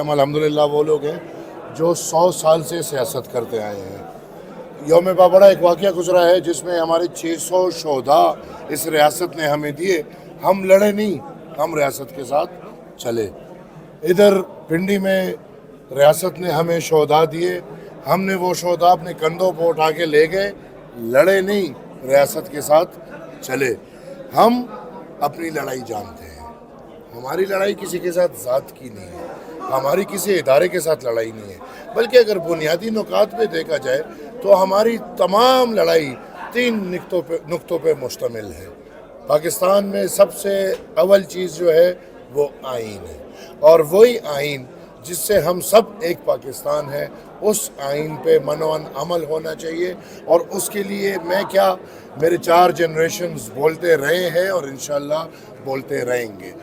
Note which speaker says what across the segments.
Speaker 1: हम अल्हम्दुलिल्लाह वो लोग हैं जो 100 साल से सियासत करते आए हैं। यौम बड़ा एक वाक़या गुजरा है जिसमें हमारे 600 शोधा इस रियासत ने हमें दिए। हम लड़े नहीं, हम रियासत के साथ चले। इधर पिंडी में रियासत ने हमें शोधा दिए, हमने वो शोधा अपने कंधों पर उठा के ले गए, लड़े नहीं, रियासत के साथ चले। हम अपनी लड़ाई जानते हैं, हमारी लड़ाई किसी के साथ ज़ात की नहीं है, हमारी किसी इदारे के साथ लड़ाई नहीं है, बल्कि अगर बुनियादी नुकात पे देखा जाए तो हमारी तमाम लड़ाई 3 नुक्तों पे मुश्तमिल है। पाकिस्तान में सबसे अव्वल चीज़ जो है वो आइन है, और वही आइन जिससे हम सब एक पाकिस्तान है, उस आइन पे मनोअन अमल होना चाहिए। और उसके लिए मैं क्या, मेरे 4 जनरेशन्स बोलते रहे हैं और इंशाल्लाह बोलते रहेंगे।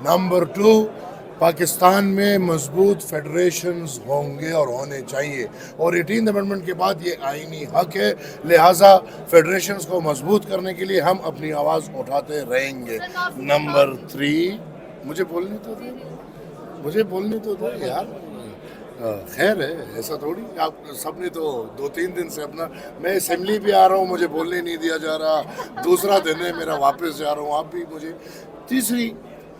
Speaker 1: नंबर टू पाकिस्तान में मजबूत फेडरेशंस होंगे और होने चाहिए, और 18th अमेंडमेंट के बाद ये आईनी हक है, लिहाजा फेडरेशंस को मजबूत करने के लिए हम अपनी आवाज़ उठाते रहेंगे। नंबर 3, मुझे बोलने तो दो यार, खैर है, ऐसा थोड़ी आप सबने तो 2-3 दिन से अपना, मैं असेंबली भी आ रहा हूँ, मुझे बोलने नहीं दिया जा रहा, दूसरा दिन है मेरा, वापस जा रहा हूँ, आप भी मुझे। तीसरी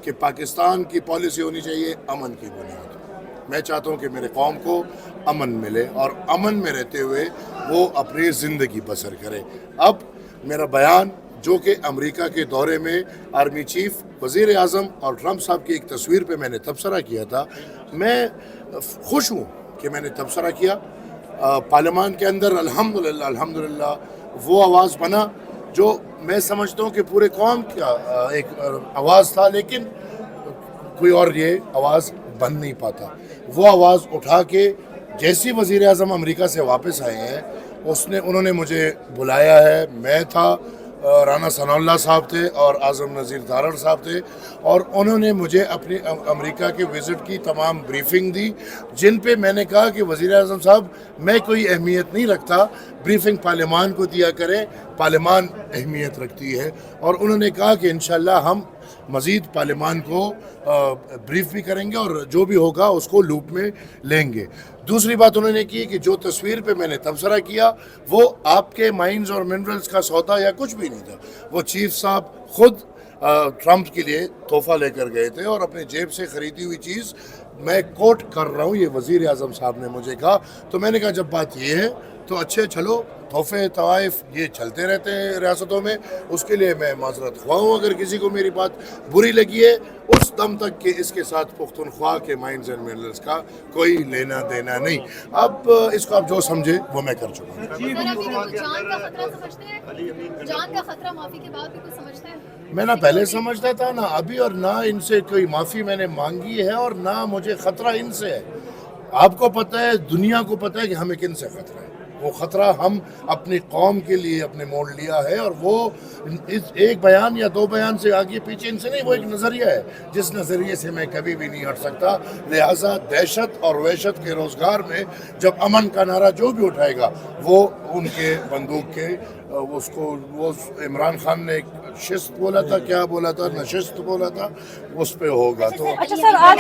Speaker 1: कि पाकिस्तान की पॉलिसी होनी चाहिए अमन की बुनियाद। मैं चाहता हूँ कि मेरे कौम को अमन मिले और अमन में रहते हुए वो अपनी ज़िंदगी बसर करे। अब मेरा बयान जो कि अमेरिका के दौरे में आर्मी चीफ, वज़ीर आज़म और ट्रंप साहब की एक तस्वीर पे मैंने तबसरा किया था, मैं खुश हूँ कि मैंने तबसरा किया। पार्लियामान के अंदर अल्हम्दुलिल्लाह वो आवाज़ बना जो मैं समझता हूँ कि पूरे कौम का एक आवाज़ था, लेकिन कोई और ये आवाज़ बन नहीं पाता। वो आवाज़ उठा के जैसे वज़ीर आज़म अमेरिका से वापस आए हैं, उन्होंने मुझे बुलाया है। मैं था, राना सनाउल्लाह साहब थे और आज़म नज़ीर तारड़ साहब थे, और उन्होंने मुझे अपनी अमेरिका के विज़िट की तमाम ब्रीफिंग दी, जिन पे मैंने कहा कि वज़ीर आज़म साहब, मैं कोई अहमियत नहीं रखता, ब्रीफिंग पार्लियामान को दिया करें, पार्लियामान अहमियत रखती है। और उन्होंने कहा कि इंशाल्लाह हम मज़ीद पार्लियामान को ब्रीफ भी करेंगे और जो भी होगा उसको लूप में लेंगे। दूसरी बात उन्होंने की कि जो तस्वीर पे मैंने तबसरा किया वो आपके माइंस और मिनरल्स का सौदा या कुछ भी नहीं था। वो चीफ साहब खुद ट्रंप के लिए तोहफा लेकर गए थे और अपने जेब से ख़रीदी हुई चीज़, मैं कोट कर रहा हूँ, ये वज़ीर आज़म साहब ने मुझे कहा। तो मैंने कहा जब बात ये है तो अच्छे, चलो तोहफे तवाइफ ये चलते रहते हैं रियासतों में, उसके लिए मैं माजरत ख्वाह हूँ अगर किसी को मेरी बात बुरी लगी है, उस दम तक कि इसके साथ पुख्तनख्वा के माइंस एंड मिनरल्स का कोई लेना देना नहीं। अब इसको आप जो समझे वो मैं कर चुका हूँ। मैं ना पहले समझता था ना अभी, और ना इनसे कोई माफ़ी मैंने मांगी है और ना मुझे ख़तरा इनसे है। आपको पता है, दुनिया को पता है कि हमें किन से ख़तरा है। वो ख़तरा हम अपनी कौम के लिए अपने मोड़ लिया है, और वो इस एक बयान या 2 बयान से आगे पीछे इनसे नहीं, वो एक नज़रिया है जिस नज़रिए से मैं कभी भी नहीं हट सकता। लिहाजा दहशत और वहशत के रोज़गार में जब अमन का नारा जो भी उठाएगा वो उनके बंदूक के उसको, वो इमरान खान ने शिस्त बोला था, क्या बोला था, नशिस्त बोला था, उस पे होगा। तो
Speaker 2: अच्छा सर, आज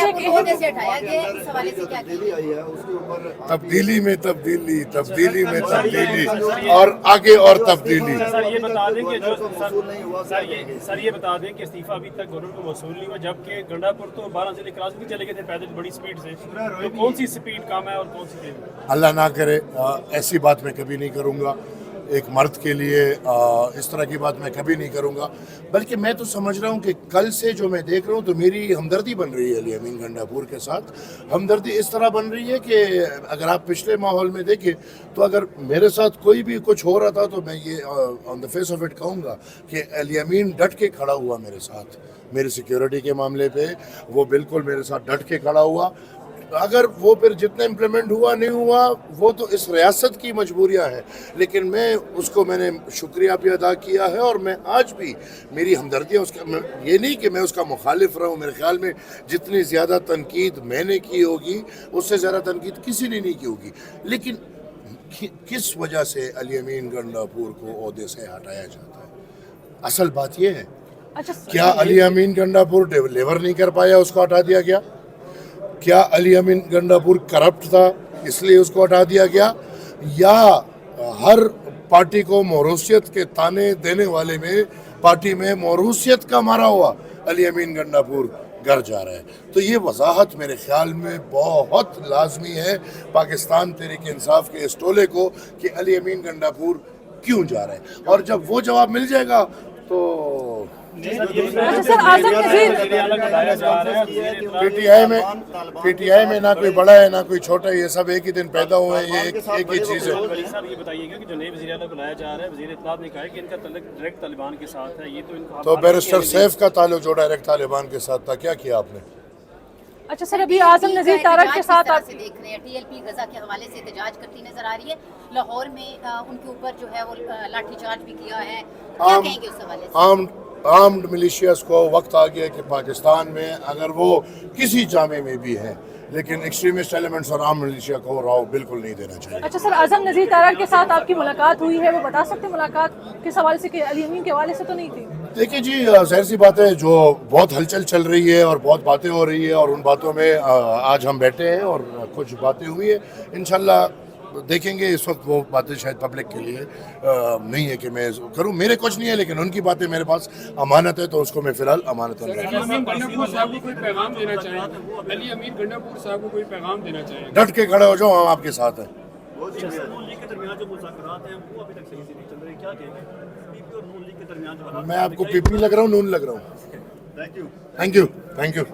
Speaker 1: तब्दीली में तब्दीली और आगे और तब्दीली।
Speaker 3: सर ये बता दें कि ये बता दें कि इस्तीफा अभी तक गवर्नर को वसूल नहीं हुआ, जबकि गंडापुर तो 12 जिले क्रॉस भी चले गए थे पैदल बड़ी स्पीड से। तो कौन सी स्पीड कम है और कौन सी तेज?
Speaker 1: अल्लाह ना करे, ऐसी बात मैं कभी नहीं करूँगा। एक मर्द के लिए इस तरह की बात मैं कभी नहीं करूँगा। बल्कि मैं तो समझ रहा हूँ कि कल से जो मैं देख रहा हूँ तो मेरी हमदर्दी बन रही है अली अमीन गंडापुर के साथ। हमदर्दी इस तरह बन रही है कि अगर आप पिछले माहौल में देखें तो अगर मेरे साथ कोई भी कुछ हो रहा था तो मैं ये on the face of it कहूँगा कि अली अमीन डट के खड़ा हुआ मेरे साथ। मेरी सिक्योरिटी के मामले पे वो बिल्कुल मेरे साथ डट के खड़ा हुआ। अगर वो फिर जितना इम्प्लीमेंट हुआ नहीं हुआ वो तो इस रियासत की मजबूरियां हैं, लेकिन मैं उसको, मैंने शुक्रिया भी अदा किया है और मैं आज भी मेरी हमदर्दियाँ उसका, ये नहीं कि मैं उसका मुखालिफ रहा हूँ। मेरे ख्याल में जितनी ज़्यादा तनकीद मैंने की होगी उससे ज़्यादा तनकीद किसी ने नहीं की होगी। लेकिन किस वजह से अली अमीन गंडापुर को ओहदे से हटाया जाता है, असल बात यह है।
Speaker 2: अच्छा,
Speaker 1: क्या अली अमीन गंडापुर डिलीवर नहीं कर पाया, उसको हटा दिया गया? کیا علی امین گنڈاپور کرپٹ تھا اس لیے اس کو ہٹا دیا گیا، یا ہر پارٹی کو موروثیت کے تانے دینے والے میں پارٹی میں موروثیت کا مارا ہوا علی امین گنڈاپور گھر جا رہا ہے؟ تو یہ وضاحت میرے خیال میں بہت لازمی ہے پاکستان تحریک انصاف کے اس ٹولے کو کہ علی امین گنڈاپور کیوں جا رہا ہے، اور جب وہ جواب مل جائے گا تو پی ٹی آئی میں نہ کوئی بڑا ہے نہ کوئی چھوٹا ہے، یہ سب ایک ہی دن پیدا ہوئے ہیں، یہ ایک ہی چیز ہے۔
Speaker 3: صاحب یہ بتائیے گا کہ جو نئے وزیر اعلیٰ کو لایا جا رہا ہے، وزیر اطلاعات نے کہا ہے کہ ان کا تعلق ڈائریکٹ طالبان کے ساتھ ہے، یہ تو ان کو
Speaker 1: تو بیرسٹر سیف کا تعلق جو ڈائریکٹ طالبان کے ساتھ تھا، کیا کیا آپ نے؟
Speaker 2: اچھا سر، ابھی اعظم نذیر تارک کے ساتھ آپ
Speaker 4: سے دیکھ رہے ہیں ٹی ایل پی غزہ کے حوالے سے احتجاج کرتی نظر آ رہی ہے، لاہور میں ان کے اوپر جو ہے وہ لاٹھی چارج بھی کیا ہے، کیا کہیں گے اس حوالے سے؟
Speaker 1: آرمڈ ملیشیاز کو وقت آ گیا کہ پاکستان میں اگر وہ کسی جامع میں بھی ہیں لیکن ایکسٹریمسٹ ایلیمنٹس اور آرمڈ ملیشیا کو راؤ بالکل نہیں دینا چاہیے۔
Speaker 2: اچھا سر، اعظم نذیر تارک کے ساتھ آپ کی ملاقات ہوئی ہے، وہ بتا سکتے ہیں ملاقات کس حوالے سے، کہ علی امین کے حوالے سے تو نہیں تھی؟
Speaker 1: دیکھیں جی، ظاہر سی بات ہے، جو بہت ہلچل چل رہی ہے اور بہت باتیں ہو رہی ہے، اور ان باتوں میں آج ہم بیٹھے ہیں اور کچھ باتیں ہوئی ہیں، انشاءاللہ دیکھیں گے۔ اس وقت وہ باتیں شاید پبلک کے لیے نہیں ہے کہ میں کروں، میرے کچھ نہیں ہے، لیکن ان کی باتیں میرے پاس امانت ہے، تو اس کو میں فی الحال امانت میں رکھوں۔
Speaker 5: علی امین گنڈاپور صاحب کو کوئی پیغام دینا چاہیں؟ علی امین گنڈاپور صاحب کو کوئی پیغام دینا چاہیں؟
Speaker 1: ڈٹ کے کھڑے ہو جاؤ، ہم آپ کے ساتھ ہیں۔
Speaker 6: نون لیگ کے درمیان جو مذاکرات ہیں وہ ابھی تک صحیح سے نہیں چل رہے، کیا کہیں گے پی پی اور نون لیگ کے درمیان جو حالات؟
Speaker 1: میں آپ کو پی پی لگ رہا ہوں، نون لگ رہا ہوں؟
Speaker 6: Thank you.
Speaker 1: Thank you, thank you.